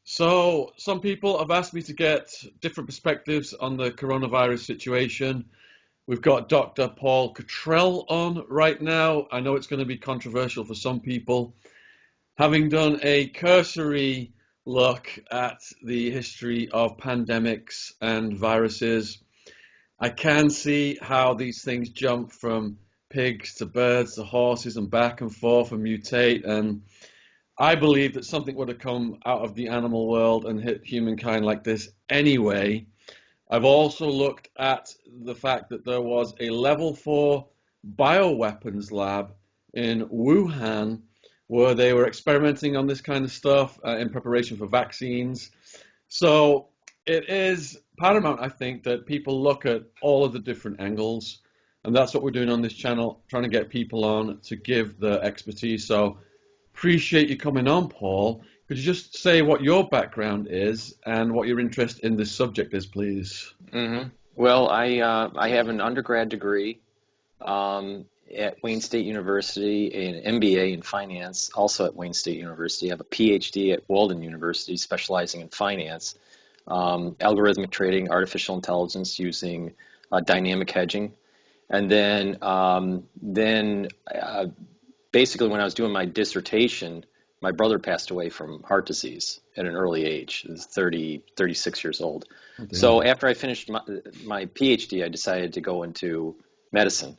So, some people have asked me to get different perspectives on the coronavirus situation. We've got Dr. Paul Cottrell on right now. I know it's going to be controversial for some people. Having done a cursory look at the history of pandemics and viruses, I can see how these things jump from pigs to birds to horses and back and forth and mutate. And I believe that something would have come out of the animal world and hit humankind like this anyway. I've also looked at the fact that there was a level 4 bioweapons lab in Wuhan where they were experimenting on this kind of stuff in preparation for vaccines. So it is paramount, I think, that people look at all of the different angles. And that's what we're doing on this channel, trying to get people on to give the expertise. So appreciate you coming on, Paul. Could you just say what your background is and what your interest in this subject is, please? Well, I have an undergrad degree at Wayne State University, an MBA in finance, also at Wayne State University. I have a PhD at Walden University, specializing in finance, algorithmic trading, artificial intelligence using dynamic hedging, and then basically when I was doing my dissertation, my brother passed away from heart disease at an early age. He was 36 years old. So after I finished my PhD, I decided to go into medicine.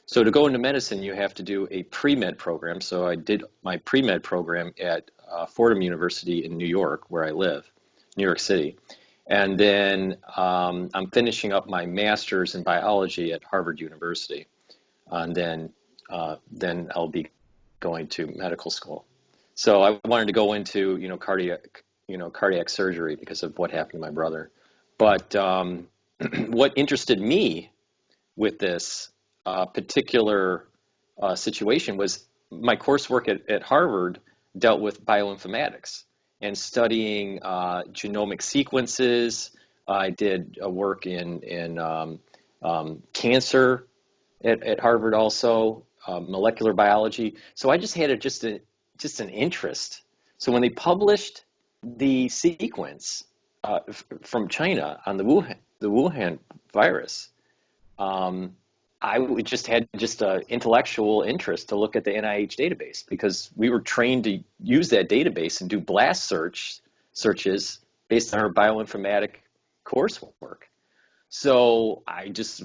So to go into medicine, you have to do a pre-med program. So I did my pre-med program at Fordham University in New York, where I live, New York City. And then I'm finishing up my master's in biology at Harvard University. And then I'll be going to medical school. So I wanted to go into, cardiac surgery because of what happened to my brother. But what interested me with this particular situation was my coursework at Harvard dealt with bioinformatics and studying genomic sequences. I did work in cancer at Harvard also, molecular biology. So I just had just an interest. So when they published the sequence from China on the Wuhan virus, I just had an intellectual interest to look at the NIH database because we were trained to use that database and do blast searches based on our bioinformatic coursework. So I just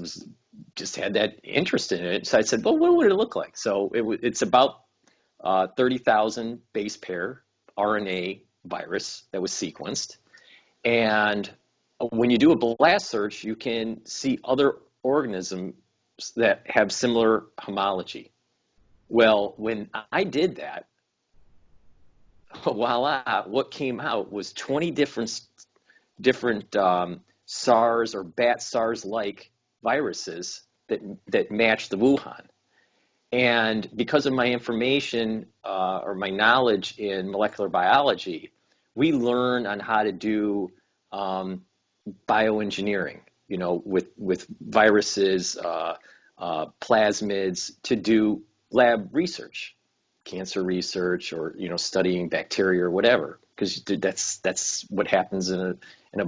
had that interest in it. So I said, well, what would it look like? So it's about 30,000 base pair RNA virus that was sequenced. And when you do a blast search, you can see other organisms that have similar homology. Well, when I did that, voila, what came out was 20 different SARS or bat SARS-like viruses that match the Wuhan. And because of my information or my knowledge in molecular biology, we learn on how to do bioengineering, with viruses, plasmids, to do lab research, cancer research, or studying bacteria or whatever, because that's what happens in a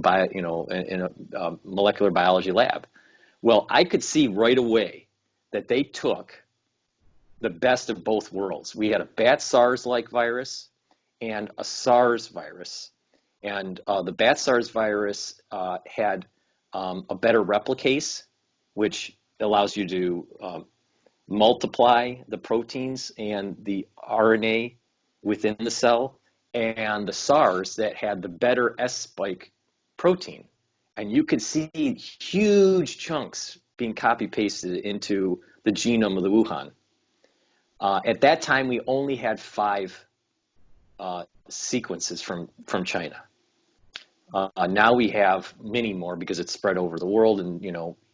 molecular biology lab. Well, I could see right away that they took the best of both worlds. We had a bat SARS-like virus and a SARS virus. And the bat SARS virus had a better replicase, which allows you to multiply the proteins and the RNA within the cell, and the SARS that had the better S-spike protein. And you could see huge chunks being copy-pasted into the genome of the Wuhan. At that time, we only had 5 sequences from China. Now we have many more because it's spread over the world, and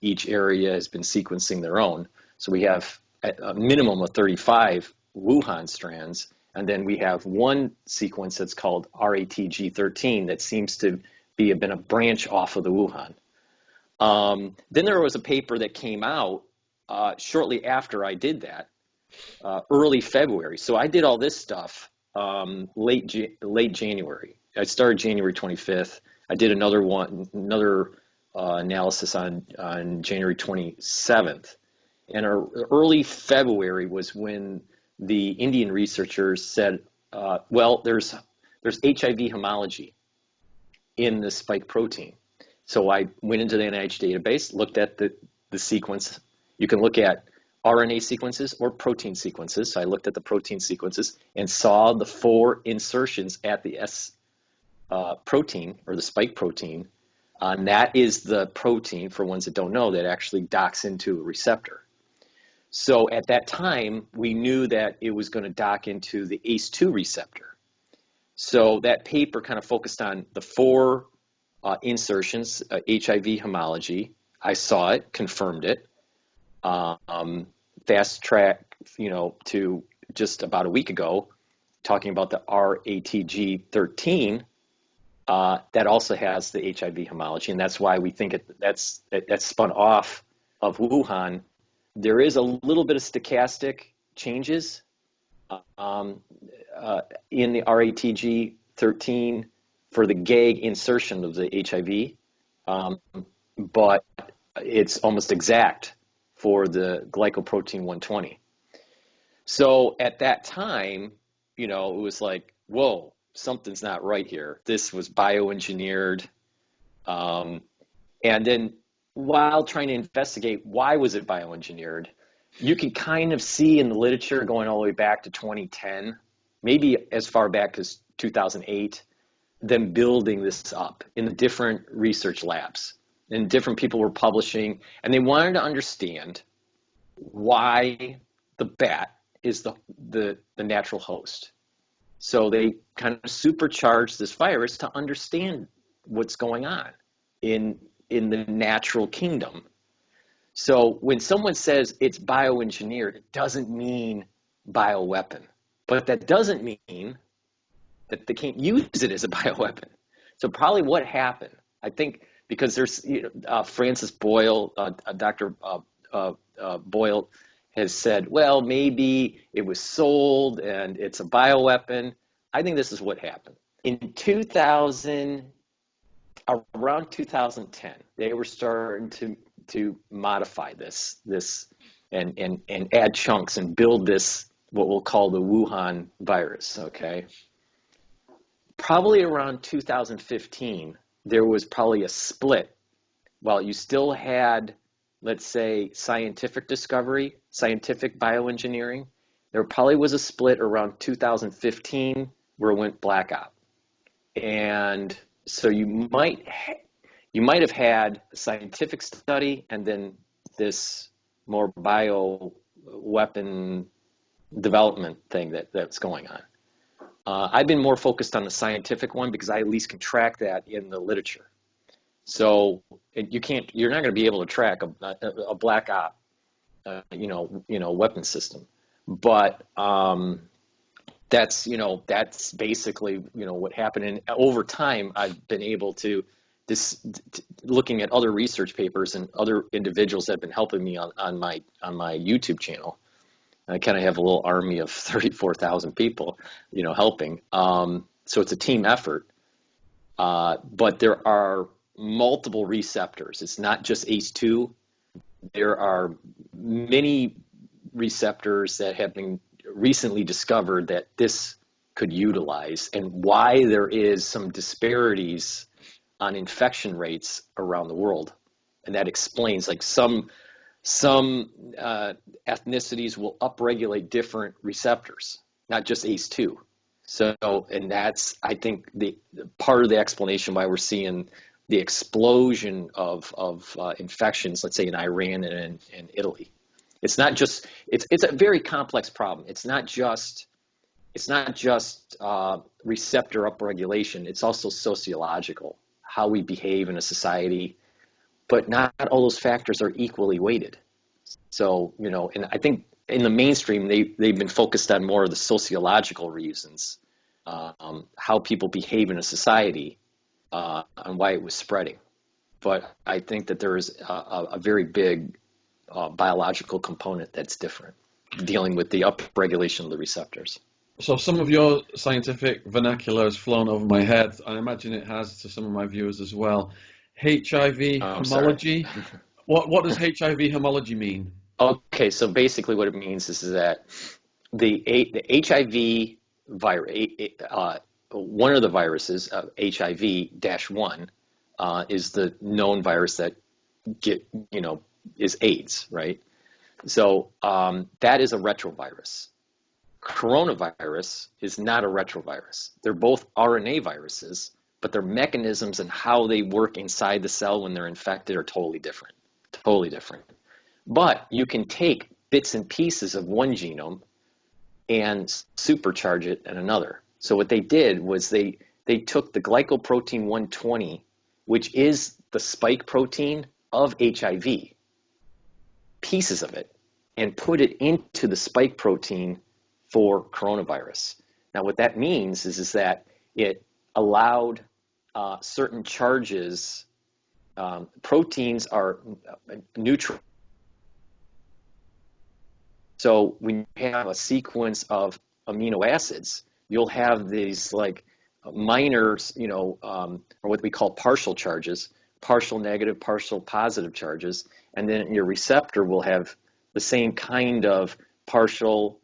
each area has been sequencing their own. So we have a minimum of 35 Wuhan strands, and then we have one sequence that's called RATG13 that seems to have been a branch off of the Wuhan. Then there was a paper that came out shortly after I did that, early February. So I did all this stuff late January. I started January 25th. I did another analysis on January 27th. And early February was when the Indian researchers said, well, there's HIV homology in the spike protein. So I went into the NIH database, looked at the sequence. You can look at RNA sequences or protein sequences. So I looked at the protein sequences and saw the 4 insertions at the S protein, or the spike protein. And that is the protein, for ones that don't know, that actually docks into a receptor. So at that time, we knew that it was going to dock into the ACE2 receptor. So that paper kind of focused on the 4 insertions, HIV homology. I saw it, confirmed it. Fast track, to just about a week ago, talking about the RATG13, that also has the HIV homology, and that's why we think that's spun off of Wuhan. There is a little bit of stochastic changes in the RATG13 for the GAG insertion of the HIV, but it's almost exact for the glycoprotein 120. So at that time, it was like, whoa, something's not right here. This was bioengineered. And then while trying to investigate why was it bioengineered, you can kind of see in the literature going all the way back to 2010, maybe as far back as 2008, them building this up in the different research labs. And different people were publishing, and they wanted to understand why the bat is the natural host. So they kind of supercharged this virus to understand what's going on in the natural kingdom. So when someone says it's bioengineered, it doesn't mean bioweapon. But that doesn't mean that they can't use it as a bioweapon. So probably what happened, I think, because there's Francis Boyle, Dr. Boyle has said, well, maybe it was sold and it's a bioweapon. I think this is what happened. In around 2010, they were starting to modify this and add chunks and build this, what we'll call the Wuhan virus, okay? Probably around 2015, there was probably a split. While you still had, let's say, scientific discovery, scientific bioengineering, there probably was a split around 2015 where it went blackout. And so you might have had a scientific study and then this more bioweapon development thing that's going on. I've been more focused on the scientific one because I at least can track that in the literature. So you're not going to be able to track a black op, weapon system. But that's basically what happened. And over time, I've been able to looking at other research papers and other individuals that have been helping me on my YouTube channel. I kind of have a little army of 34,000 people, helping. So it's a team effort. But there are multiple receptors. It's not just ACE2. There are many receptors that have been recently discovered that this could utilize, and why there is some disparities on infection rates around the world. And that explains, like, some ethnicities will upregulate different receptors, not just ACE2. So, and that's, I think, the part of the explanation why we're seeing the explosion of infections, let's say in Iran and in Italy. It's not just, it's a very complex problem. It's not just receptor upregulation. It's also sociological, how we behave in a society. But not all those factors are equally weighted. So, and I think in the mainstream, they've been focused on more of the sociological reasons, how people behave in a society, and why it was spreading. But I think that there is a very big biological component that's different, dealing with the upregulation of the receptors. So some of your scientific vernacular has flown over my head. I imagine it has to some of my viewers as well. HIV Oh, I'm sorry. homology. What does HIV homology mean? Okay, so basically what it means is that the HIV virus, one of the viruses, HIV-1, is the known virus that get, is AIDS, right? So that is a retrovirus. Coronavirus is not a retrovirus. They're both RNA viruses, but their mechanisms and how they work inside the cell when they're infected are totally different. Totally different. But you can take bits and pieces of one genome and supercharge it in another. So what they did was they took the glycoprotein 120, which is the spike protein of HIV, pieces of it, and put it into the spike protein for coronavirus. Now, what that means is that it allowed certain charges. Proteins are neutral. So when you have a sequence of amino acids, you'll have these like minor, or what we call partial charges, partial negative, partial positive charges, and then your receptor will have the same kind of partial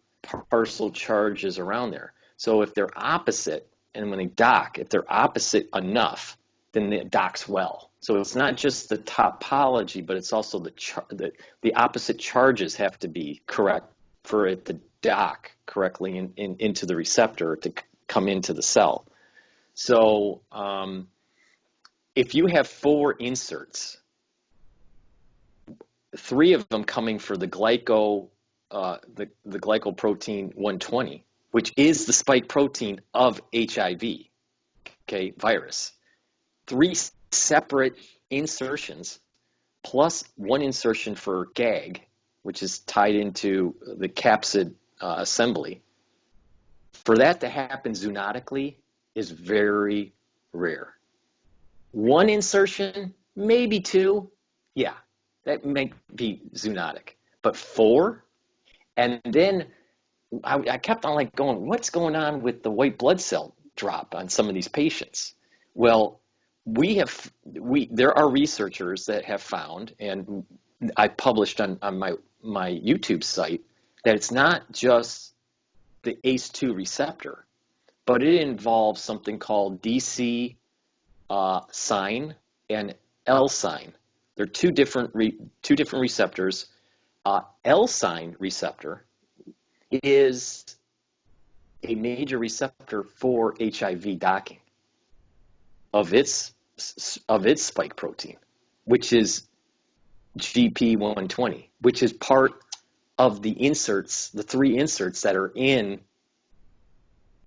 charges around there. So if they're opposite, and when they dock, if they're opposite enough, then it docks well. So it's not just the topology, but it's also the opposite charges have to be correct for it to dock correctly into the receptor to come into the cell. So if you have 4 inserts, 3 of them coming for the glycoprotein 120, which is the spike protein of HIV, okay, virus. 3 separate insertions plus 1 insertion for GAG, which is tied into the capsid assembly. For that to happen zoonotically is very rare. 1 insertion, maybe 2, yeah, that might be zoonotic. But 4, and then I kept on like going, what's going on with the white blood cell drop on some of these patients? Well, there are researchers that have found, and I published on my YouTube site, that it's not just the ACE2 receptor, but it involves something called DC sign and L sign. They're two different receptors. L sign receptor is a major receptor for HIV docking of its spike protein, which is GP120, which is part of the inserts, the 3 inserts that are in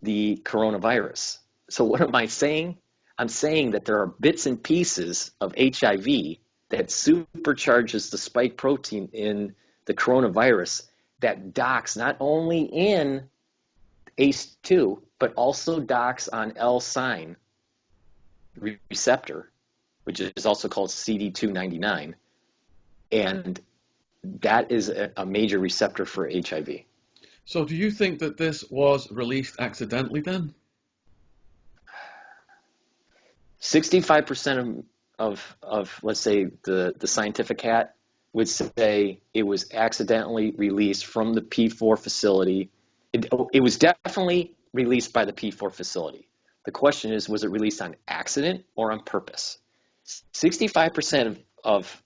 the coronavirus. So what am I saying? I'm saying that there are bits and pieces of HIV that supercharges the spike protein in the coronavirus that docks not only in ACE2, but also docks on L sign receptor, which is also called CD299. And that is a major receptor for HIV. So do you think that this was released accidentally then? 65% of let's say the scientific hat would say it was accidentally released from the P4 facility. It was definitely released by the P4 facility. The question is, was it released on accident or on purpose? 65% of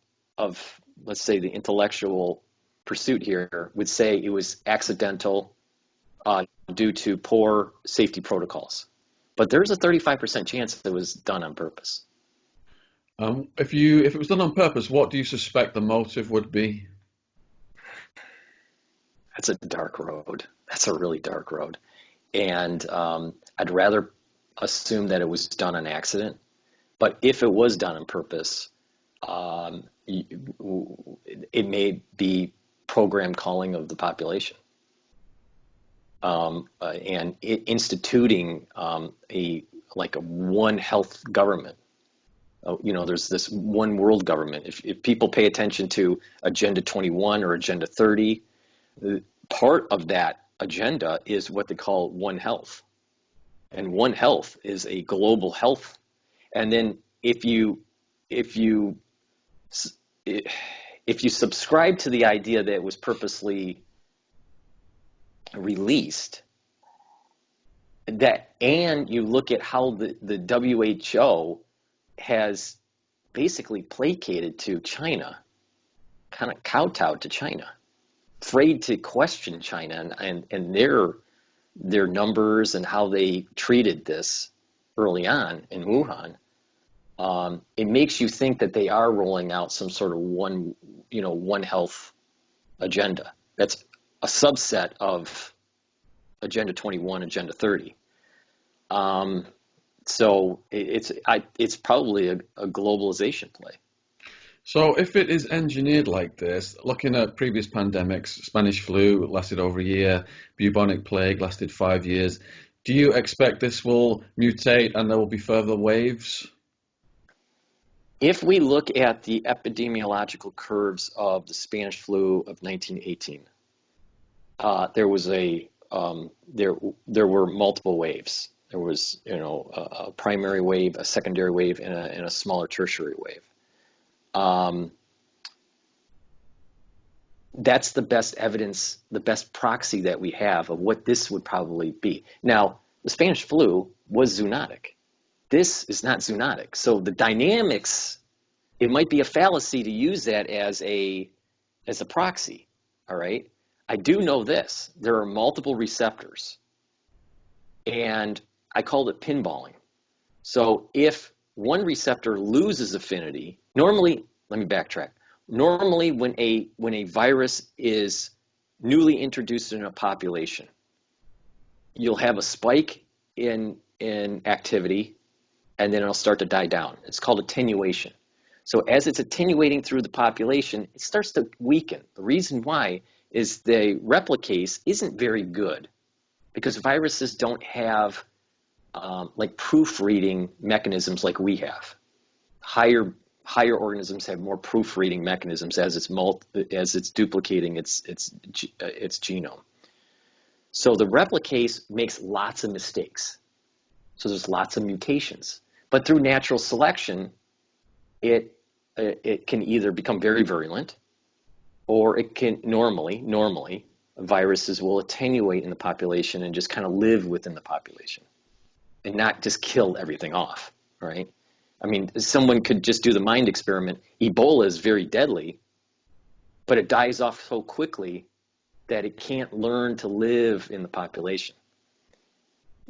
let's say the intellectual pursuit here would say it was accidental due to poor safety protocols. But there's a 35% chance that it was done on purpose. If it was done on purpose, what do you suspect the motive would be? That's a dark road. That's a really dark road. And I'd rather assume that it was done on accident. But if it was done on purpose, it may be program calling of the population. And instituting a one health government. There's this one world government. If people pay attention to Agenda 21 or Agenda 30, part of that agenda is what they call One Health. And One Health is a global health. And then if you if you subscribe to the idea that it was purposely released, that, and you look at how the WHO has basically placated to China, kind of kowtowed to China, afraid to question China and their numbers and how they treated this early on in Wuhan. It makes you think that they are rolling out some sort of One Health agenda. That's a subset of Agenda 21, Agenda 30. So it's probably a globalization play. So if it is engineered like this, looking at previous pandemics, Spanish flu lasted over a year, bubonic plague lasted 5 years, do you expect this will mutate and there will be further waves? If we look at the epidemiological curves of the Spanish flu of 1918, there was there were multiple waves. There was a primary wave, a secondary wave, and a smaller tertiary wave. That's the best evidence, the best proxy that we have of what this would probably be. Now, the Spanish flu was zoonotic. This is not zoonotic. So the dynamics, it might be a fallacy to use that as a proxy, all right? I do know this. There are multiple receptors, and I called it pinballing. So if one receptor loses affinity, normally, let me backtrack. Normally, when a virus is newly introduced in a population, you'll have a spike in activity, and then it'll start to die down. It's called attenuation. So as it's attenuating through the population, it starts to weaken. The reason why is the replicase isn't very good because viruses don't have like proofreading mechanisms like we have. Higher organisms have more proofreading mechanisms as it's duplicating its genome. So the replicase makes lots of mistakes. So there's lots of mutations. But through natural selection, it can either become very virulent, or it can normally viruses will attenuate in the population and just kind of live within the population and not just kill everything off, right? I mean, someone could just do the mind experiment. Ebola is very deadly, but it dies off so quickly that it can't learn to live in the population.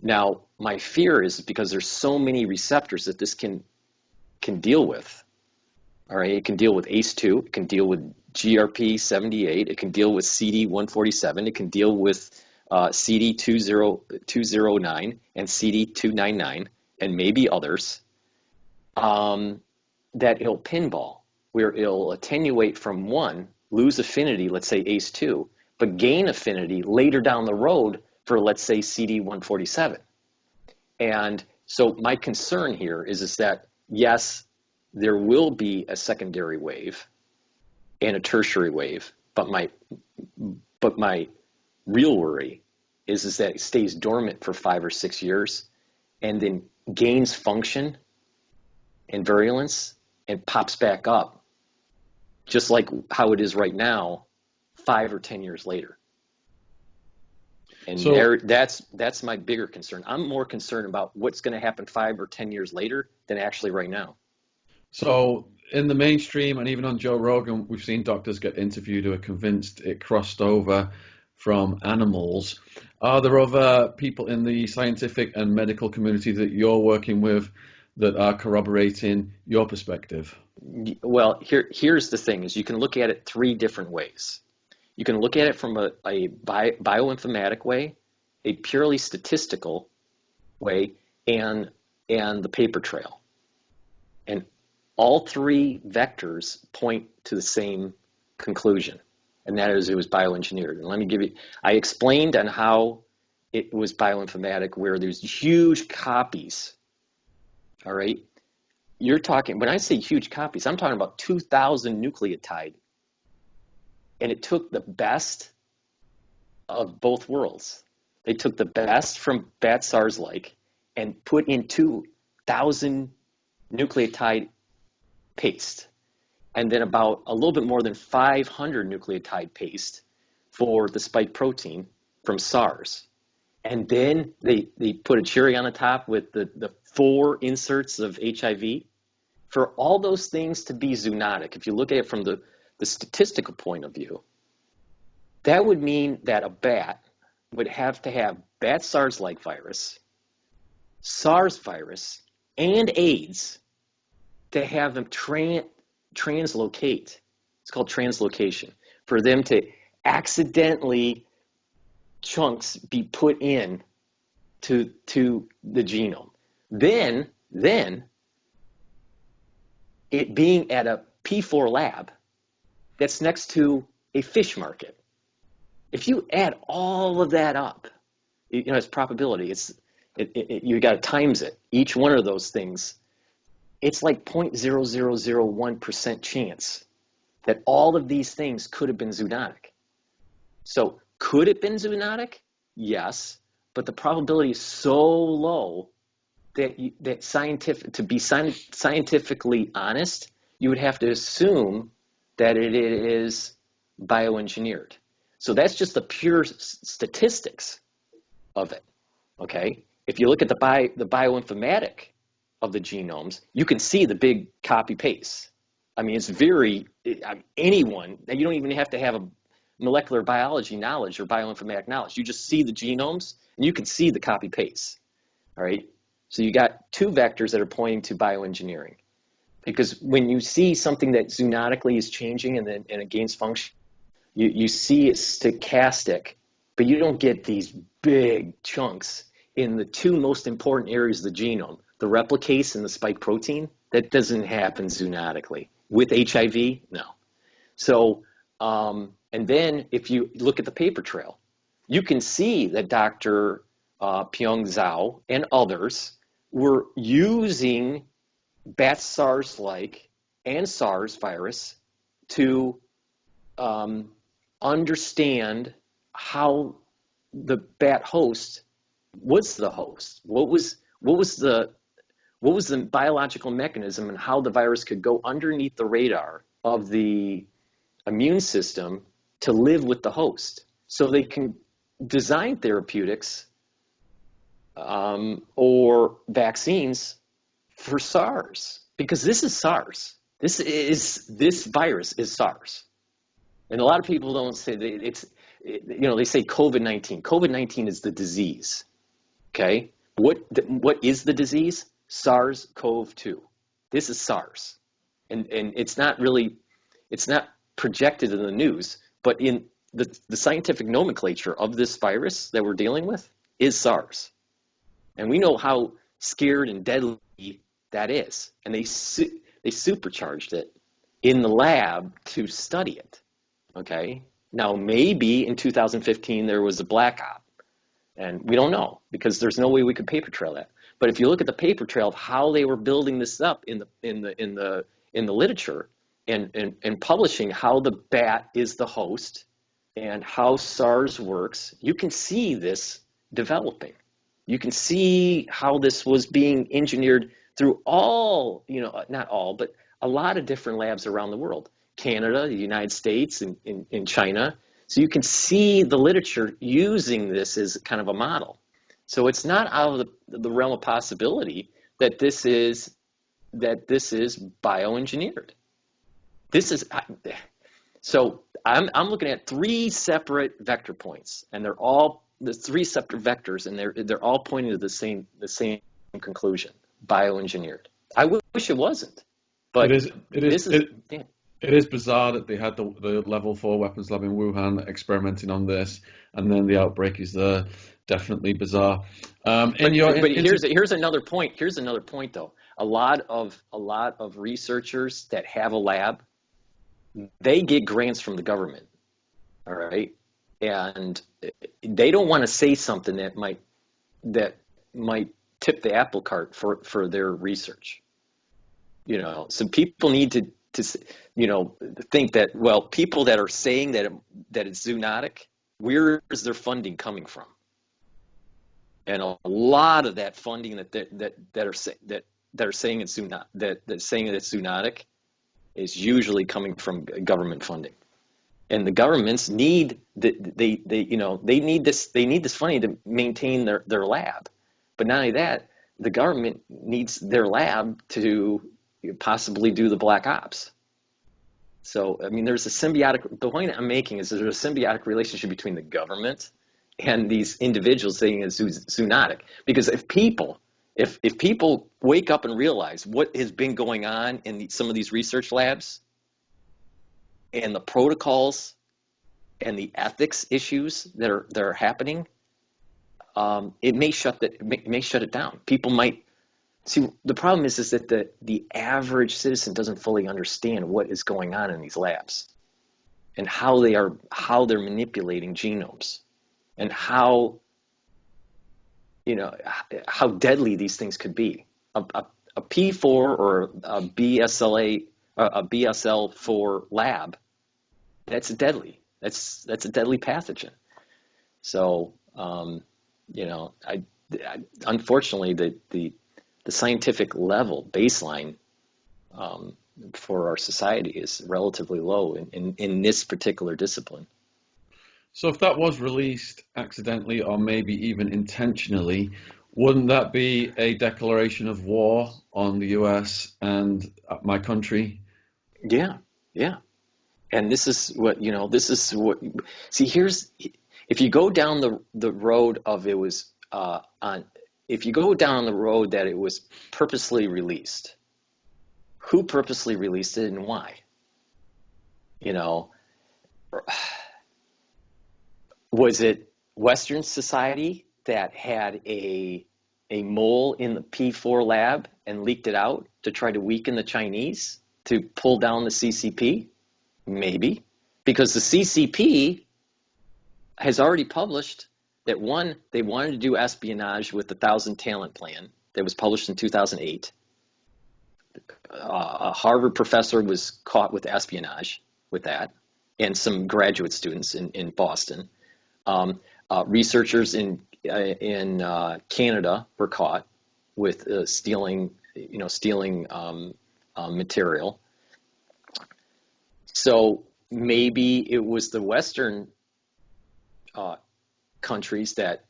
Now, my fear is because there's so many receptors that this can deal with. All right, it can deal with ACE2, it can deal with GRP78, it can deal with CD147, it can deal with CD209 and CD299, and maybe others. That it'll pinball, where it'll attenuate from one, lose affinity, let's say ACE2, but gain affinity later down the road for, let's say, CD147. And so my concern here is that, yes, there will be a secondary wave and a tertiary wave, but my real worry is that it stays dormant for 5 or 6 years and then gains function and virulence and pops back up, just like how it is right now, 5 or 10 years later. And so, that's my bigger concern. I'm more concerned about what's going to happen 5 or 10 years later than actually right now. So in the mainstream and even on Joe Rogan, we've seen doctors get interviewed who are convinced it crossed over from animals. Are there other people in the scientific and medical community that you're working with that are corroborating your perspective? Well, here's the thing, is you can look at it 3 different ways. You can look at it from a bioinformatic way, a purely statistical way, and the paper trail. And all 3 vectors point to the same conclusion, and that is it was bioengineered. And let me give you, I explained on how it was bioinformatic, where there's huge copies. All right. You're talking, when I say huge copies, I'm talking about 2,000 nucleotide. And it took the best of both worlds. They took the best from bat SARS-like and put in 2,000 nucleotide paste, and then about a little bit more than 500 nucleotide paste for the spike protein from SARS. And then they put a cherry on the top with the 4 inserts of HIV. For all those things to be zoonotic, if you look at it from the statistical point of view, that would mean that a bat would have to have bat SARS-like virus, SARS virus, and AIDS to have them translocate. It's called translocation. For them to accidentally chunks be put in to the genome. Then it being at a P4 lab that's next to a fish market. If you add all of that up, it's probability. You got to times it. Each one of those things, it's like 0.0001% chance that all of these things could have been zoonotic. So could it have been zoonotic? Yes, but the probability is so low that to be scientifically honest, you would have to assume that it is bioengineered. So that's just the pure statistics of it. Okay, if you look at the bioinformatic of the genomes, you can see the big copy paste. I mean, anyone, you don't even have to have a molecular biology knowledge or bioinformatic knowledge. You just see the genomes and you can see the copy paste. All right. So you got 2 vectors that are pointing to bioengineering, because when you see something that zoonotically is changing and it gains function, you see it's stochastic, but you don't get these big chunks in the 2 most important areas of the genome, the replicase and the spike protein. That doesn't happen zoonotically. With HIV, no. So, and then if you look at the paper trail, you can see that Dr. Pyong Zhao and others were using bat SARS-like and SARS virus to understand how the bat host was the host. What was the biological mechanism and how the virus could go underneath the radar of the immune system to live with the host, so they can design therapeutics or vaccines for SARS, because this is SARS. This virus is SARS. And a lot of people don't say that they say COVID-19. COVID-19 is the disease. Okay? What is the disease? SARS-CoV-2. This is SARS. And it's not projected in the news, but in the scientific nomenclature of this virus that we're dealing with is SARS. And we know how scared and deadly that is. And they supercharged it in the lab to study it. Okay? Now, maybe in 2015 there was a black op, and we don't know, because there's no way we could paper trail that. But if you look at the paper trail of how they were building this up in the literature and publishing how the bat is the host and how SARS works, you can see this developing. You can see how this was being engineered through not all, but a lot of different labs around the world. Canada, the United States, and in China. So you can see the literature using this as kind of a model. So it's not out of the realm of possibility that this is bioengineered. So I'm looking at 3 separate vector points, and they're all the 3 separate vectors, and they're all pointing to the same conclusion: bioengineered. I wish it wasn't, but it is bizarre that they had the level 4 weapons lab in Wuhan experimenting on this, and then the outbreak is there. Definitely bizarre. Here's another point. Here's another point, though. A lot of researchers that have a lab, they get grants from the government. All right, and they don't want to say something that might tip the apple cart for their research. So people need to think that, well, people that are saying that it's zoonotic, where is their funding coming from? And a lot of that funding that are saying it's zoonotic is usually coming from government funding. And the governments need they need this funding to maintain their lab. But not only that, the government needs their lab to possibly do the black ops. So, I mean, the point I'm making is there's a symbiotic relationship between the government and these individuals saying it's zoonotic. Because if people wake up and realize what has been going on in some of these research labs and the protocols and the ethics issues that are happening, it may shut it down. People might see. The problem is that the average citizen doesn't fully understand what is going on in these labs and how they're manipulating genomes and how deadly these things could be. A P4 or a BSL4 lab, that's deadly. That's a deadly pathogen. So, unfortunately, the scientific level baseline for our society is relatively low in this particular discipline. So if that was released accidentally or maybe even intentionally, wouldn't that be a declaration of war on the US and my country? Yeah, yeah. And this is what, see, if you go down the road of if you go down the road that it was purposely released, who purposely released it and why? Was it Western society that had a mole in the P4 lab and leaked it out to try to weaken the Chinese to pull down the CCP? Maybe. Because the CCP has already published that, one, they wanted to do espionage with the 1,000 Talent Plan that was published in 2008. A Harvard professor was caught with espionage with that, and some graduate students in Boston. Researchers in Canada were caught with stealing material. So maybe it was the Western countries that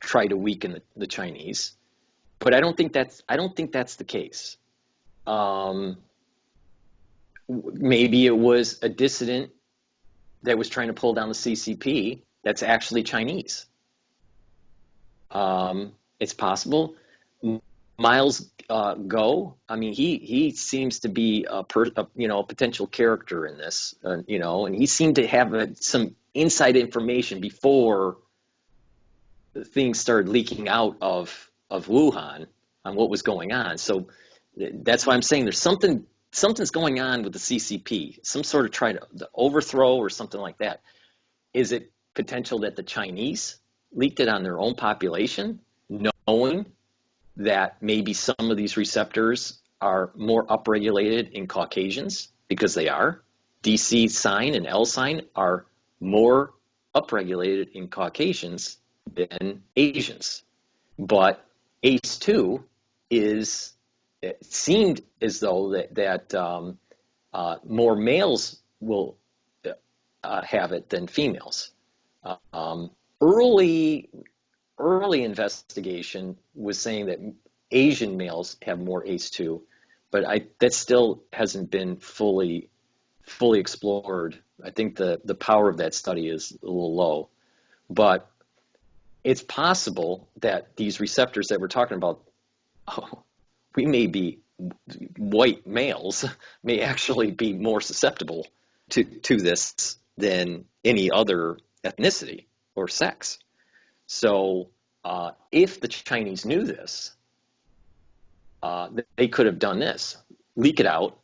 try to weaken the Chinese, but I don't think that's the case. Maybe it was a dissident that was trying to pull down the CCP that's actually Chinese. It's possible. Miles Go, I mean, he seems to be a potential character in this, and he seemed to have some inside information before things started leaking out of Wuhan on what was going on. So that's why I'm saying there's something's going on with the CCP, some sort of try to overthrow or something like that. Is it potential that the Chinese leaked it on their own population, knowing that maybe some of these receptors are more upregulated in Caucasians, because they are? DC sign and L sign are more upregulated in Caucasians than Asians. But ACE2 it seemed as though that more males will have it than females. Early investigation was saying that Asian males have more ACE2, but that still hasn't been fully explored. I think the power of that study is a little low, but it's possible that these receptors that we're talking about, we may be white males may actually be more susceptible to this than any other ethnicity or sex. So if the Chinese knew this, they could have done this: leak it out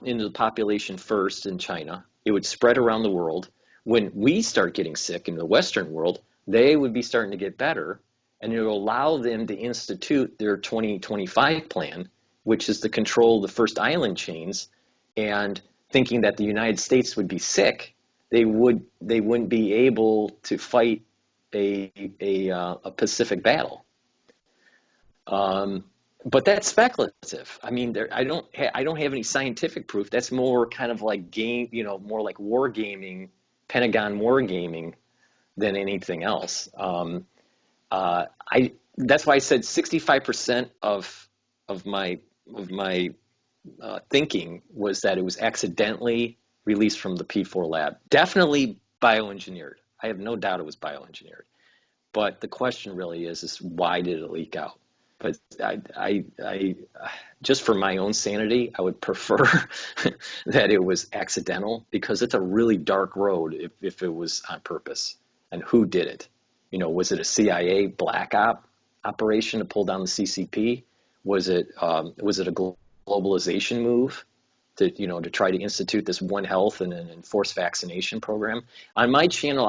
into the population first in China. It would spread around the world. When we start getting sick in the Western world, they would be starting to get better, and it will allow them to institute their 2025 plan, which is to control the first island chains, and thinking that the United States would be sick, they wouldn't be able to fight a Pacific battle. But that's speculative. I mean, I don't have any scientific proof. That's more kind of like more like Pentagon wargaming than anything else. That's why I said 65% of my thinking was that it was accidentally released from the P4 lab. Definitely bioengineered. I have no doubt it was bioengineered. But the question really is why did it leak out? But I just for my own sanity, I would prefer that it was accidental, because it's a really dark road if it was on purpose. And who did it? Was it a CIA black operation to pull down the CCP? Was it a globalization move to try to institute this One Health and an enforced vaccination program? On my channel,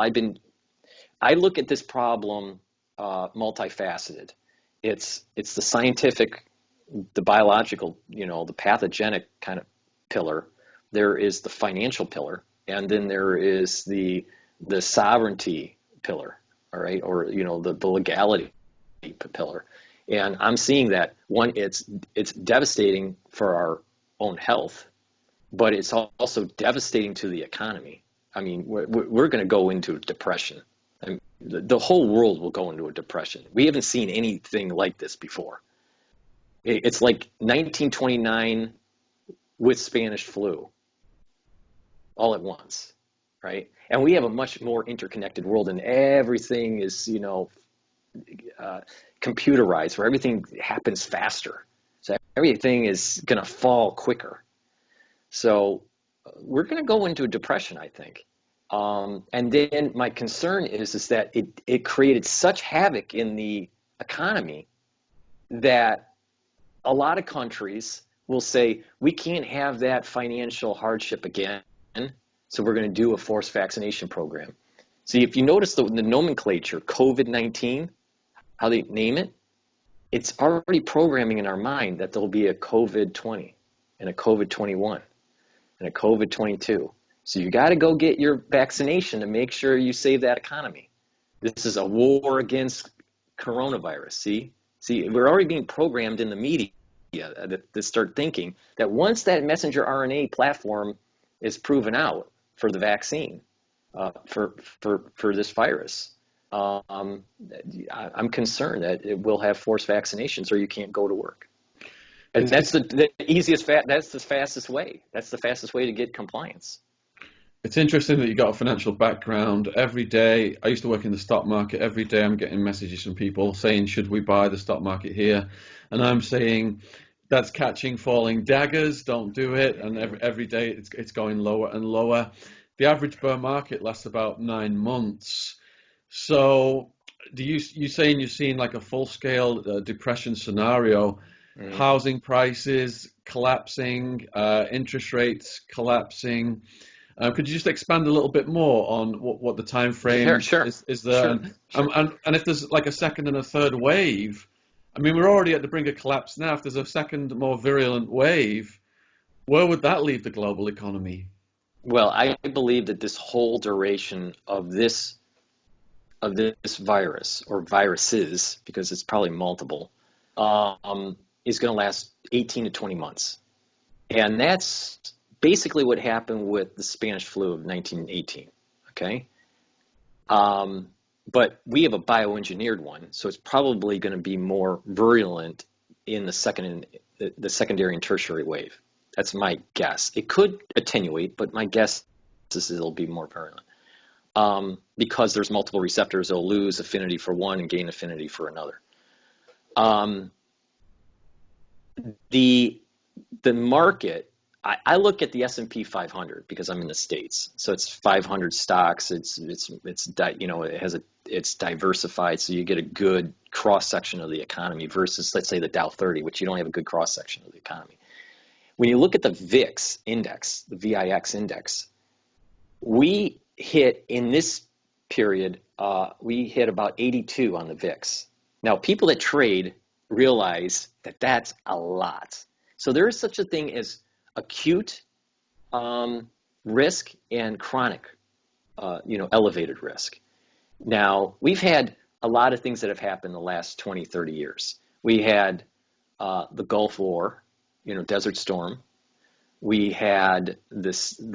I look at this problem multifaceted. It's the scientific, the biological, the pathogenic kind of pillar. There is the financial pillar, and then there is the sovereignty pillar, all right, or the legality pillar. And I'm seeing that one, it's devastating for our own health, but it's also devastating to the economy. I mean, we're going to go into a depression. I mean, the whole world will go into a depression. We haven't seen anything like this before. It's like 1929 with Spanish flu all at once, right? And we have a much more interconnected world, and everything is, computerized, where everything happens faster. So everything is going to fall quicker. So we're going to go into a depression, I think. And then my concern is that it created such havoc in the economy that a lot of countries will say, we can't have that financial hardship again, so we're going to do a forced vaccination program. See, if you notice the nomenclature, COVID-19, how they name it, it's already programming in our mind that there'll be a COVID-20 and a COVID-21 and a COVID-22. So you got to go get your vaccination to make sure you save that economy. This is a war against coronavirus. See, we're already being programmed in the media to start thinking that once that messenger RNA platform is proven out for the vaccine, for this virus, I'm concerned that it will have forced vaccinations, or you can't go to work. And that's the easiest, that's the fastest way. That's the fastest way to get compliance. It's interesting that you got a financial background. Every day, I used to work in the stock market. Every day I'm getting messages from people saying, should we buy the stock market here? And I'm saying, that's catching falling daggers, don't do it. And every day it's going lower and lower. The average bear market lasts about 9 months. So you saying you're seeing like a full-scale depression scenario, housing prices collapsing, interest rates collapsing. Could you just expand a little bit more on what the time frame is there? Sure. And if there's like a second and a third wave, I mean, we're already at the brink of collapse now. If there's a second, more virulent wave, where would that leave the global economy? Well, I believe that this whole duration of this virus, or viruses, because it's probably multiple, is going to last 18 to 20 months. And that's basically what happened with the Spanish flu of 1918, okay? But we have a bioengineered one, so it's probably going to be more virulent in the secondary and tertiary wave. That's my guess. It could attenuate, but my guess is it'll be more virulent. Because there's multiple receptors, they'll lose affinity for one and gain affinity for another. The market, I look at the S&P 500 because I'm in the States, so it's 500 stocks. It's diversified, so you get a good cross section of the economy versus, let's say, the Dow 30, which you don't have a good cross section of the economy. When you look at the VIX index, the VIX index, we hit in this period, we hit about 82 on the VIX. Now, people that trade realize that that's a lot. So there is such a thing as acute risk and chronic elevated risk. Now, we've had a lot of things that have happened in the last 20, 30 years. We had the Gulf War, Desert Storm. We had the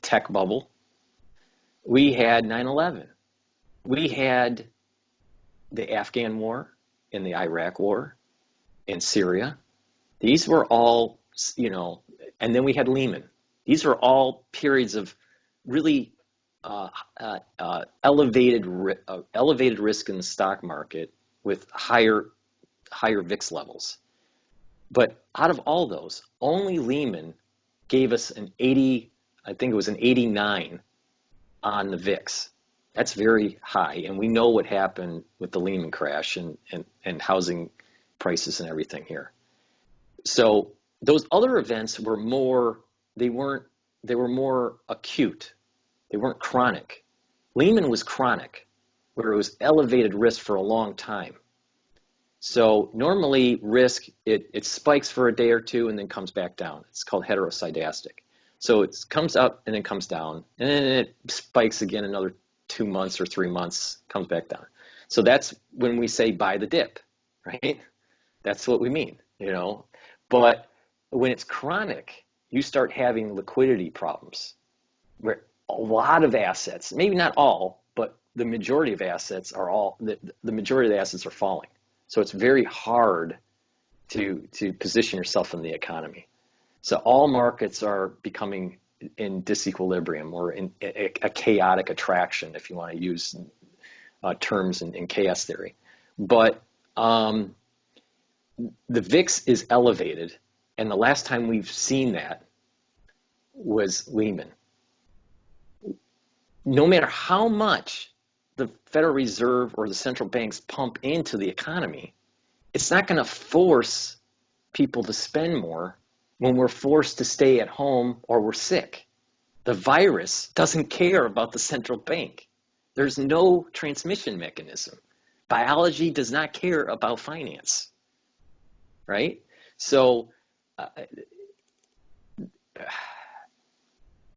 tech bubble. We had 9/11. We had the Afghan War and the Iraq War and Syria. These were all, and then we had Lehman. These were all periods of really elevated risk in the stock market with higher VIX levels. But out of all those, only Lehman gave us an 80, I think it was an 89 on the VIX. That's very high, and we know what happened with the Lehman crash and housing prices and everything here. So those other events were more, they were more acute. They weren't chronic. Lehman was chronic, where it was elevated risk for a long time. So normally risk, it spikes for a day or two and then comes back down. It's called heteroscedastic. So it comes up and then comes down, and then it spikes again another 2 months or 3 months, comes back down. So that's when we say buy the dip, right? That's what we mean, But when it's chronic, you start having liquidity problems where a lot of assets, maybe not all, but the majority of assets the majority of the assets are falling. So it's very hard to position yourself in the economy. So all markets are becoming in disequilibrium or in a chaotic attraction, if you want to use terms in chaos theory. But the VIX is elevated, and the last time we've seen that was Lehman. No matter how much the Federal Reserve or the central banks pump into the economy, it's not going to force people to spend more when we're forced to stay at home or we're sick. The virus doesn't care about the central bank. There's no transmission mechanism. Biology does not care about finance, right? So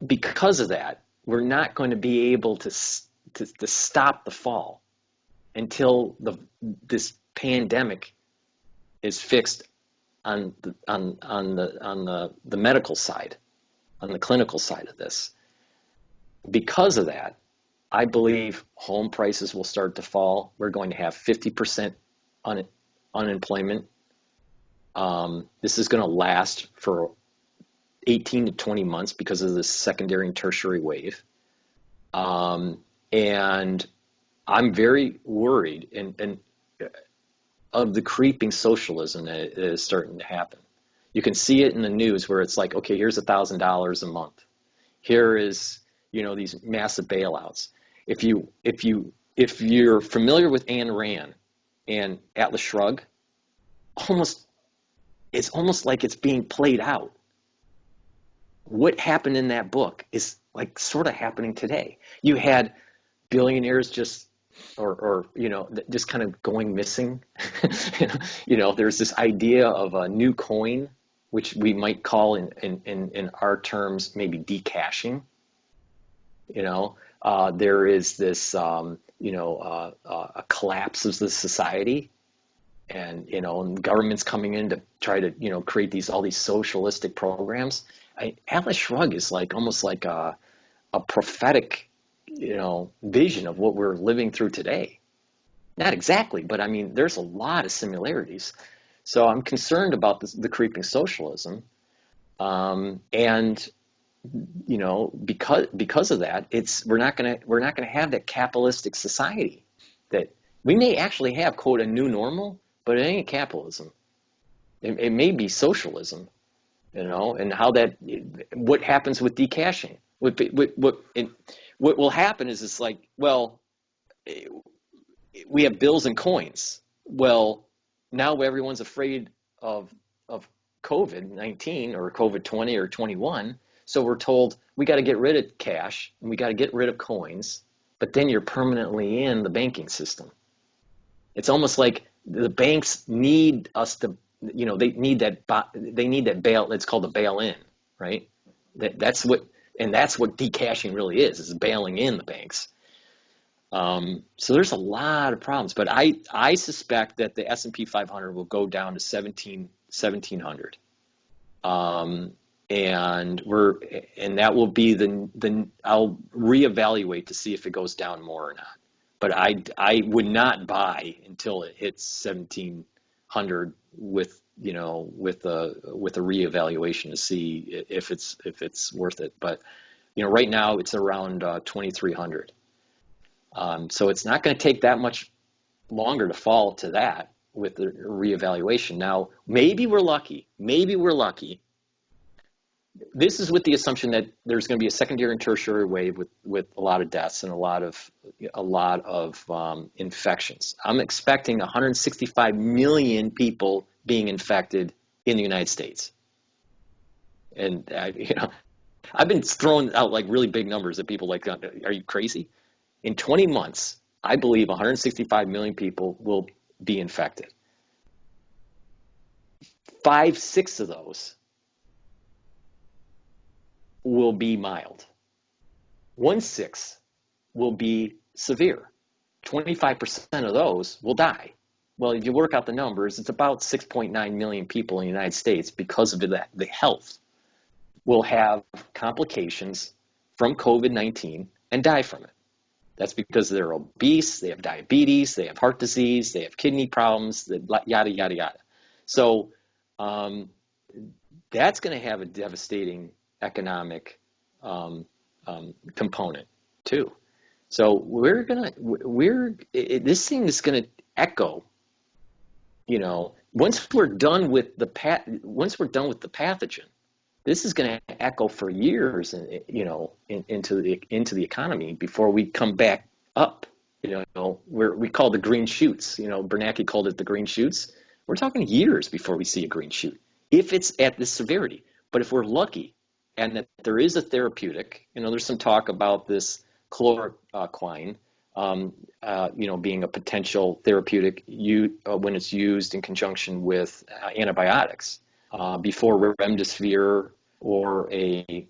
because of that, we're not going to be able to stop the fall until this pandemic is fixed on the medical side, on the clinical side of this. Because of that, I believe home prices will start to fall. We're going to have 50% unemployment. This is going to last for 18 to 20 months because of this secondary and tertiary wave. And I'm very worried and of the creeping socialism that is starting to happen. You can see it in the news where it's like, okay, here's $1,000 a month. Here is, these massive bailouts. If you're familiar with Ayn Rand and Atlas Shrugged, it's almost like it's being played out. What happened in that book is like sort of happening today. You had billionaires just kind of going missing. There's this idea of a new coin, which we might call in our terms maybe decashing. There is this a collapse of the society, and and government's coming in to try to create all these socialistic programs. Atlas Shrugged is almost like a prophetic vision of what we're living through today. Not exactly, but I mean, there's a lot of similarities. So I'm concerned about the creeping socialism, and because of that, we're not gonna have that capitalistic society that we may actually have, quote, a new normal, but it ain't capitalism. It may be socialism, and what happens with decashing? What will happen is it's like, well, we have bills and coins. Well, now everyone's afraid of COVID-19 or COVID-20 or 21. So we're told we got to get rid of cash and we got to get rid of coins, but then you're permanently in the banking system. It's almost like the banks need us to, they need that bail. It's called a bail-in, right? That's what And that's what decashing really is bailing in the banks. So there's a lot of problems, but I suspect that the S&P 500 will go down to 1700. And that will be I'll reevaluate to see if it goes down more or not. But I would not buy until it hits 1700 with a reevaluation to see if it's worth it. But right now it's around 2300. So it's not going to take that much longer to fall to that with the reevaluation. Now, maybe we're lucky. This is with the assumption that there's going to be a secondary and tertiary wave with a lot of deaths and a lot of infections. I'm expecting 165 million people being infected in the United States. And I've been throwing out like really big numbers that people like, are you crazy? In 20 months, I believe 165 million people will be infected. 5-6 of those will be mild. 1/6 will be severe. 25% of those will die. Well, if you work out the numbers, it's about 6.9 million people in the United States because of the health will have complications from COVID-19 and die from it. That's because they're obese, they have diabetes, they have heart disease, they have kidney problems, yada, yada, yada. So that's going to have a devastating economic component too. So this thing is going to echo. Once we're done with the pathogen, this is going to echo for years, into the economy before we come back up. We call the green shoots. Bernanke called it the green shoots. We're talking years before we see a green shoot, if it's at this severity. But if we're lucky, and that there is a therapeutic, there's some talk about this chloroquine, being a potential therapeutic when it's used in conjunction with antibiotics before remdesivir or a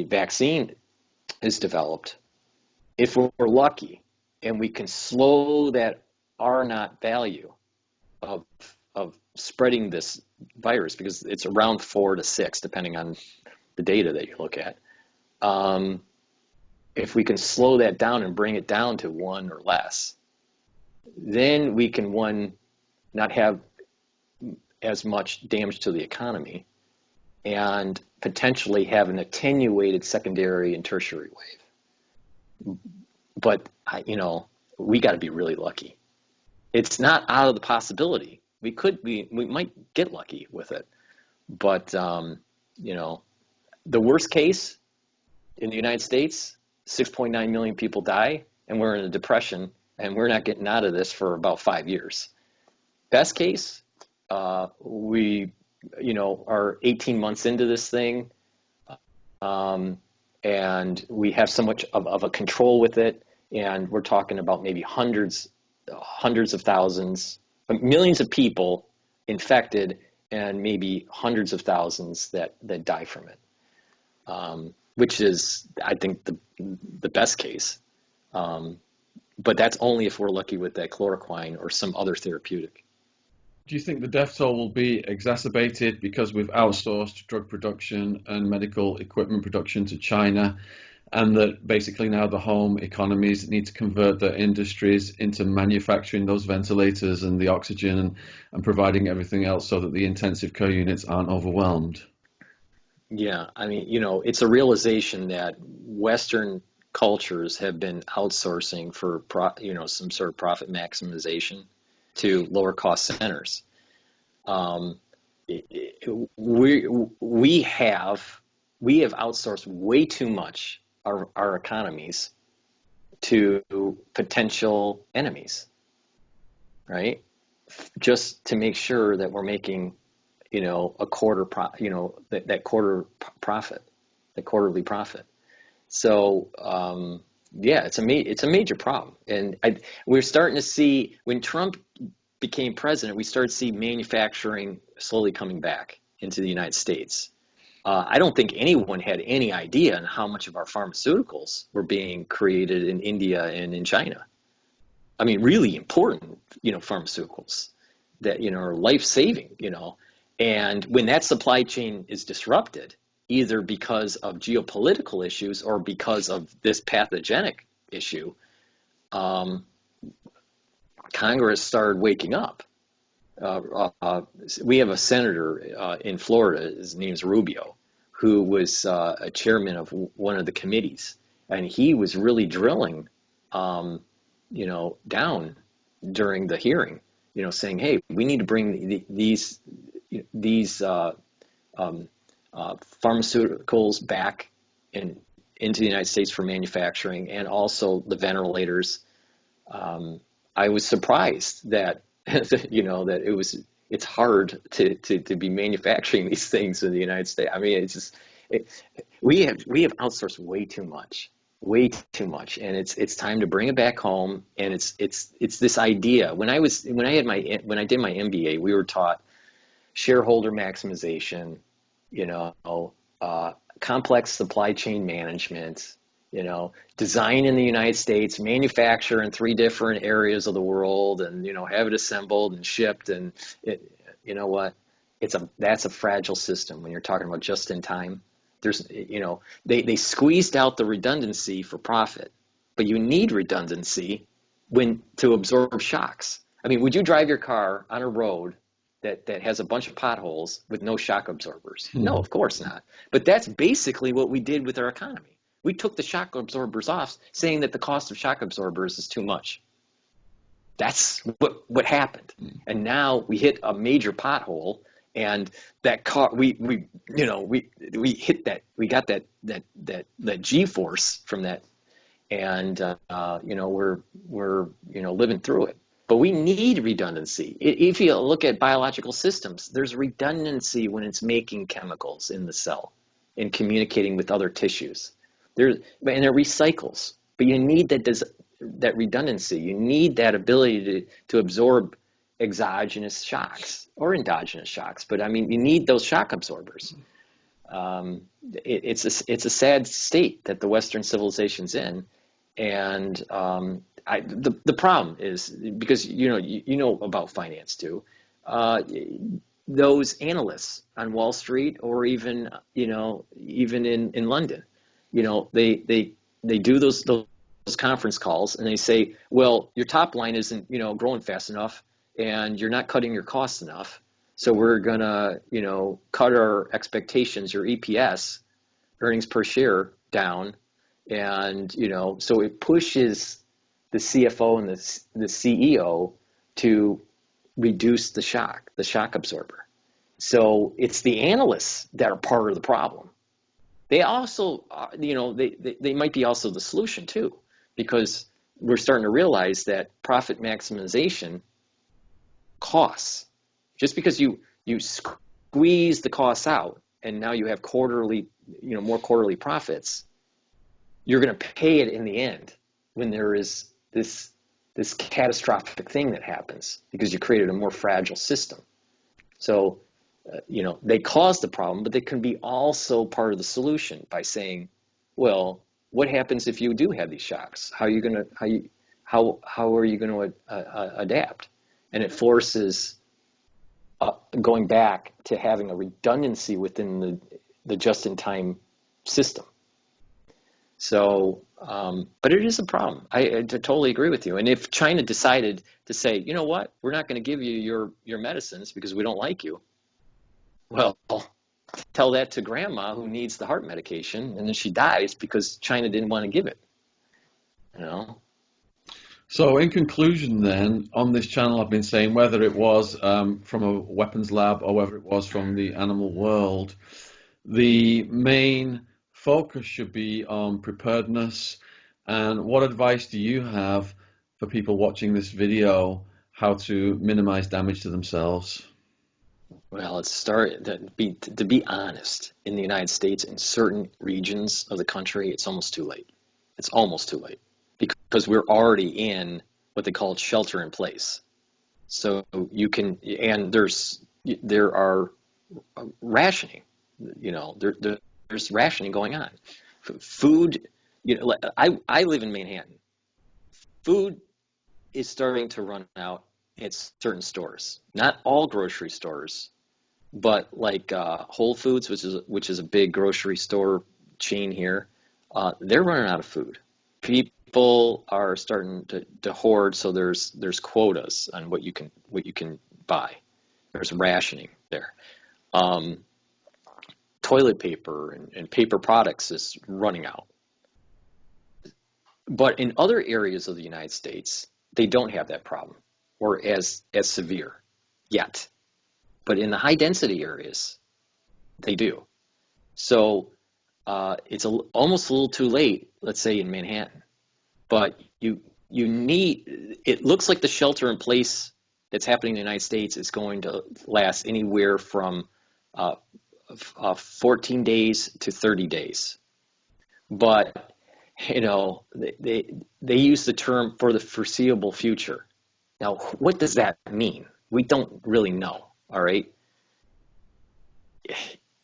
vaccine is developed. If we're lucky and we can slow that R naught value of spreading this virus, because it's around 4 to 6, depending on the data that you look at. If we can slow that down and bring it down to 1 or less, then we can, not have as much damage to the economy and potentially have an attenuated secondary and tertiary wave. But, we got to be really lucky. It's not out of the possibility. We might get lucky with it. But, the worst case in the United States, 6.9 million people die, and we're in a depression, and we're not getting out of this for about 5 years. Best case, we, are 18 months into this thing, and we have so much of a control with it, and we're talking about maybe hundreds of thousands, millions of people infected, and maybe hundreds of thousands that die from it. Which is, I think, the best case. But that's only if we're lucky with that chloroquine or some other therapeutic. Do you think the death toll will be exacerbated because we've outsourced drug production and medical equipment production to China, and that basically now the home economies need to convert their industries into manufacturing those ventilators and the oxygen and providing everything else so that the intensive care units aren't overwhelmed? Yeah, it's a realization that Western cultures have been outsourcing for some sort of profit maximization to lower cost centers. We have outsourced way too much our economies to potential enemies, right? Just to make sure that we're making a quarter that quarterly profit. So it's a major problem, and we're starting to see, when Trump became president, we started to see manufacturing slowly coming back into the United States. I don't think anyone had any idea on how much of our pharmaceuticals were being created in India and in China. I mean, really important, pharmaceuticals that, are life-saving, And when that supply chain is disrupted, either because of geopolitical issues or because of this pathogenic issue, Congress started waking up. We have a senator in Florida, his name's Rubio, who was a chairman of one of the committees, and he was really drilling, down during the hearing, saying, "Hey, we need to bring these pharmaceuticals back into the United States for manufacturing, and also the ventilators." I was surprised that that it's hard to be manufacturing these things in the United States. I mean, we have outsourced way too much, and it's time to bring it back home. And it's this idea. When I did my MBA, we were taught shareholder maximization, complex supply chain management, design in the United States, manufacture in 3 different areas of the world, and, have it assembled and shipped. And you know what? That's a fragile system when you're talking about just in time. They squeezed out the redundancy for profit, but you need redundancy to absorb shocks. I mean, would you drive your car on a road that has a bunch of potholes with no shock absorbers? No, of course not. But that's basically what we did with our economy. We took the shock absorbers off, saying that the cost of shock absorbers is too much. That's what happened. And now we hit a major pothole, and that car, we hit that, we got that G-force from that, and we're living through it. But we need redundancy. If you look at biological systems, there's redundancy when it's making chemicals in the cell and communicating with other tissues. And it recycles, but you need that redundancy. You need that ability to absorb exogenous shocks or endogenous shocks. But I mean, you need those shock absorbers. It's a sad state that the Western civilization's in, and the problem is, because you know about finance too. Those analysts on Wall Street, or even in London. They do those conference calls, and they say, well, your top line isn't, growing fast enough, and you're not cutting your costs enough. So we're going to, cut our expectations, your EPS, earnings per share, down. And, so it pushes the CFO and the CEO to reduce the shock absorber. So it's the analysts that are part of the problem. They also, they might be also the solution too, because we're starting to realize that profit maximization costs. Just because you squeeze the costs out and now you have more quarterly profits, you're going to pay it in the end when there is this catastrophic thing that happens because you created a more fragile system. So they cause the problem, but they can be also part of the solution by saying, well, what happens if you do have these shocks? How are you going to adapt? And it forces going back to having a redundancy within the just-in-time system. So, but it is a problem. I totally agree with you. And if China decided to say, you know what, we're not going to give you your medicines because we don't like you, well, tell that to grandma who needs the heart medication, and then she dies because China didn't want to give it. So in conclusion then, on this channel I've been saying, whether it was from a weapons lab or whether it was from the animal world, the main focus should be on preparedness. And what advice do you have for people watching this video, how to minimize damage to themselves? Well, let's start to be honest. In the United States, in certain regions of the country, it's almost too late. It's almost too late because we're already in what they call shelter in place. So there are rationing. there's rationing going on. Food, I live in Manhattan. Food is starting to run out at certain stores. Not all grocery stores, but like Whole Foods, which is a big grocery store chain here, they're running out of food. People are starting to hoard, so there's quotas on what you can buy. There's rationing there. Um, Toilet paper and paper products is running out. But in other areas of the United States, they don't have that problem or as severe yet. But in the high density areas, they do. So it's almost a little too late, let's say in Manhattan. But you need, it looks like the shelter in place that's happening in the United States is going to last anywhere from uh, 14 days to 30 days. But they use the term for the foreseeable future. Now, what does that mean? We don't really know. All right.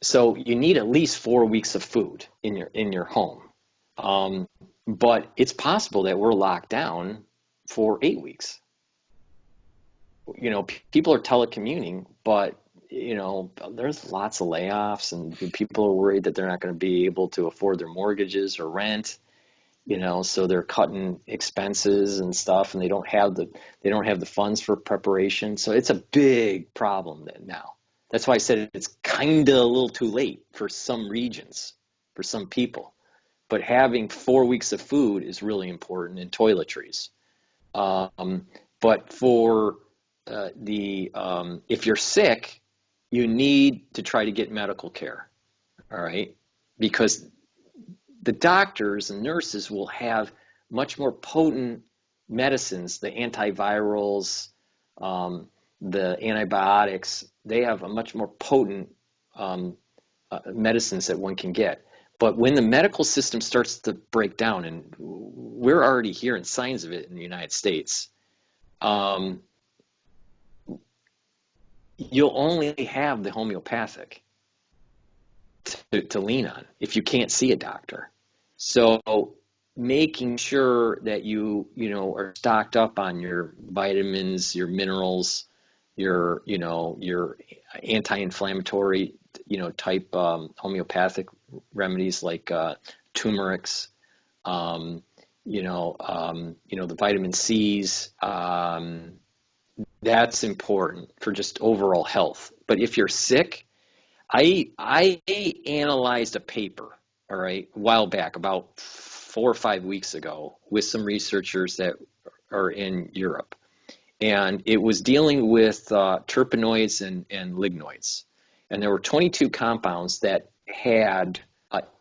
So you need at least 4 weeks of food in your home. Um, but it's possible that we're locked down for 8 weeks. People are telecommuting, but there's lots of layoffs, and people are worried that they're not going to be able to afford their mortgages or rent. So they're cutting expenses and stuff, and they don't have the funds for preparation. So it's a big problem now. That's why I said it's kind of a little too late for some regions, for some people. But having 4 weeks of food is really important in toiletries. But for the if you're sick, you need to try to get medical care. All right, because the doctors and nurses will have much more potent medicines, the antivirals, the antibiotics. They have a much more potent medicines that one can get. But when the medical system starts to break down, and we're already hearing signs of it in the United States, um, you'll only have the homeopathic to lean on if you can't see a doctor. So making sure that are stocked up on your vitamins, your minerals, your anti-inflammatory type homeopathic remedies like turmerics, the vitamin C's. That's important for just overall health. But if you're sick, I analyzed a paper, all right, a while back, about 4 or 5 weeks ago, with some researchers that are in Europe, and it was dealing with terpenoids and lignoids, and there were 22 compounds that had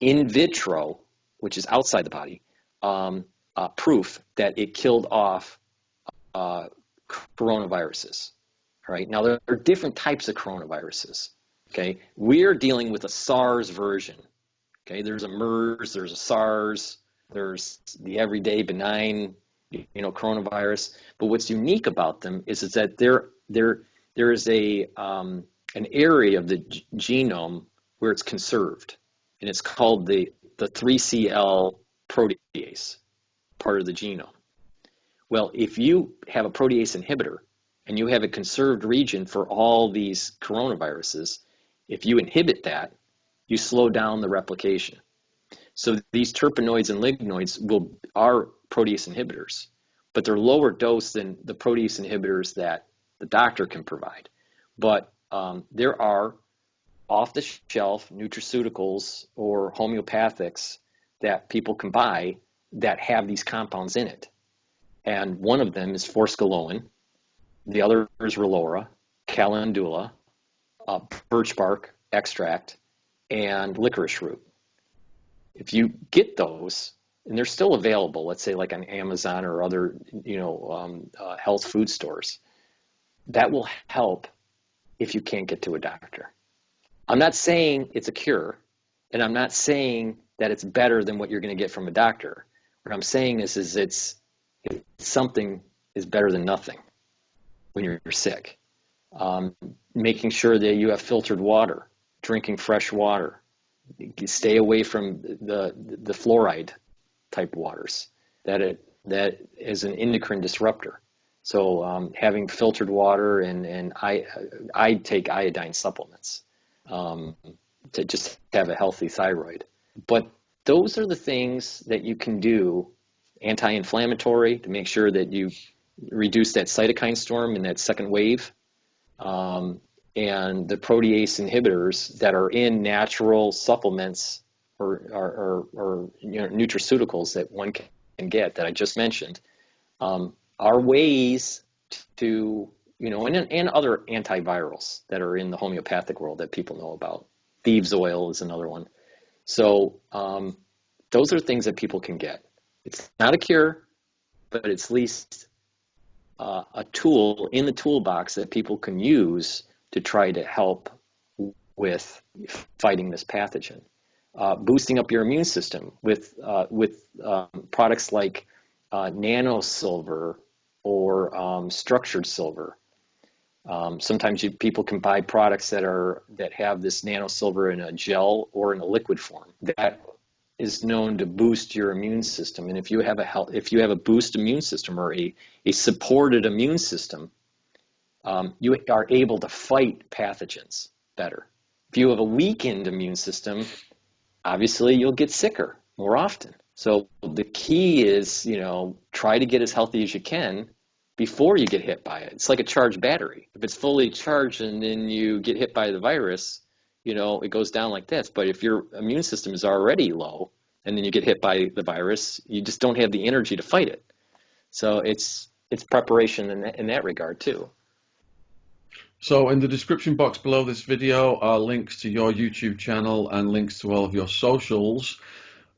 in vitro, which is outside the body, proof that it killed off uh, coronaviruses. All right, now there are different types of coronaviruses. Okay, we're dealing with a SARS version. Okay, there's a MERS, there's a SARS, there's the everyday benign, coronavirus. But what's unique about them is that there is an area of the genome where it's conserved, and it's called the 3CL protease, part of the genome. Well, if you have a protease inhibitor and you have a conserved region for all these coronaviruses, if you inhibit that, you slow down the replication. So these terpenoids and lignoids are protease inhibitors, but they're lower dose than the protease inhibitors that the doctor can provide. But there are off-the-shelf nutraceuticals or homeopathics that people can buy that have these compounds in it. And one of them is forskolin, the other is relora, calendula, birch bark extract, and licorice root. If you get those, and they're still available, let's say like on Amazon or other, health food stores, that will help if you can't get to a doctor. I'm not saying it's a cure, and I'm not saying that it's better than what you're going to get from a doctor. What I'm saying is it's something is better than nothing when you're sick. Making sure that you have filtered water, drinking fresh water. You stay away from the fluoride type waters. That is an endocrine disruptor. So having filtered water, and I take iodine supplements to just have a healthy thyroid. But those are the things that you can do, anti-inflammatory, to make sure that you reduce that cytokine storm in that second wave, and the protease inhibitors that are in natural supplements or nutraceuticals that one can get that I just mentioned, are ways to, and other antivirals that are in the homeopathic world that people know about. Thieves' oil is another one. So those are things that people can get. It's not a cure, but it's at least a tool in the toolbox that people can use to try to help with fighting this pathogen. Boosting up your immune system with products like nano silver or structured silver. Sometimes people can buy products that have this nano silver in a gel or in a liquid form. That is known to boost your immune system. And if you have a boost immune system or a supported immune system, you are able to fight pathogens better. If you have a weakened immune system, obviously you'll get sicker more often. So the key is, try to get as healthy as you can before you get hit by it. It's like a charged battery. If it's fully charged and then you get hit by the virus, it goes down like this. But if your immune system is already low and then you get hit by the virus, you just don't have the energy to fight it. So it's preparation in that regard too. So in the description box below this video are links to your YouTube channel and links to all of your socials.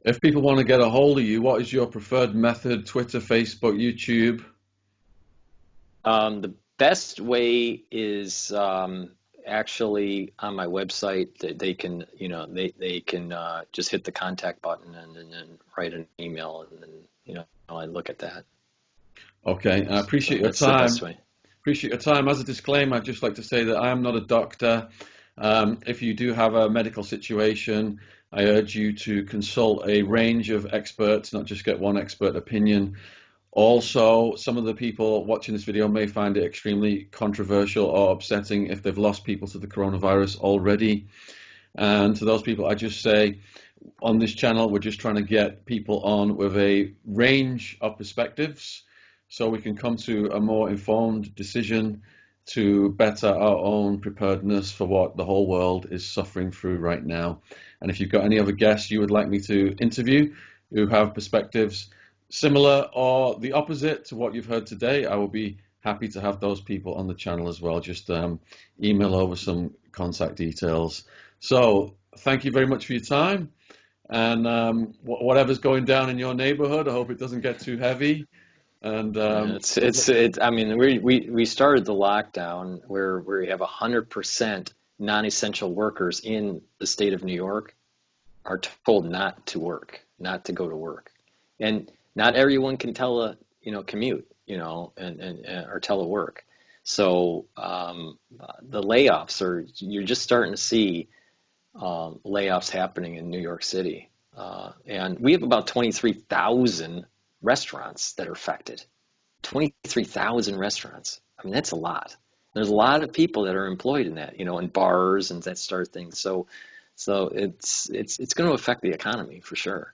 If people want to get a hold of you, what is your preferred method? Twitter, Facebook, YouTube? The best way is actually on my website. That they can, they can just hit the contact button and then write an email, and then I look at that. Okay, I appreciate your time. That's the best way. Appreciate your time. As a disclaimer, I'd just like to say that I am not a doctor. If you do have a medical situation, I urge you to consult a range of experts, not just get one expert opinion. Also, some of the people watching this video may find it extremely controversial or upsetting if they've lost people to the coronavirus already. And to those people, I just say, on this channel, we're just trying to get people on with a range of perspectives so we can come to a more informed decision to better our own preparedness for what the whole world is suffering through right now. And if you've got any other guests you would like me to interview who have perspectives similar or the opposite to what you've heard today, I will be happy to have those people on the channel as well. Just email over some contact details. So thank you very much for your time, and whatever's going down in your neighborhood, I hope it doesn't get too heavy. And I mean, we started the lockdown where we have 100% non-essential workers in the state of New York are told not to work, not to go to work, and not everyone can commute, and or telework. So the layoffs you're just starting to see layoffs happening in New York City, and we have about 23,000 restaurants that are affected. 23,000 restaurants. I mean, that's a lot. There's a lot of people that are employed in that, in bars and that sort of thing. So it's going to affect the economy for sure.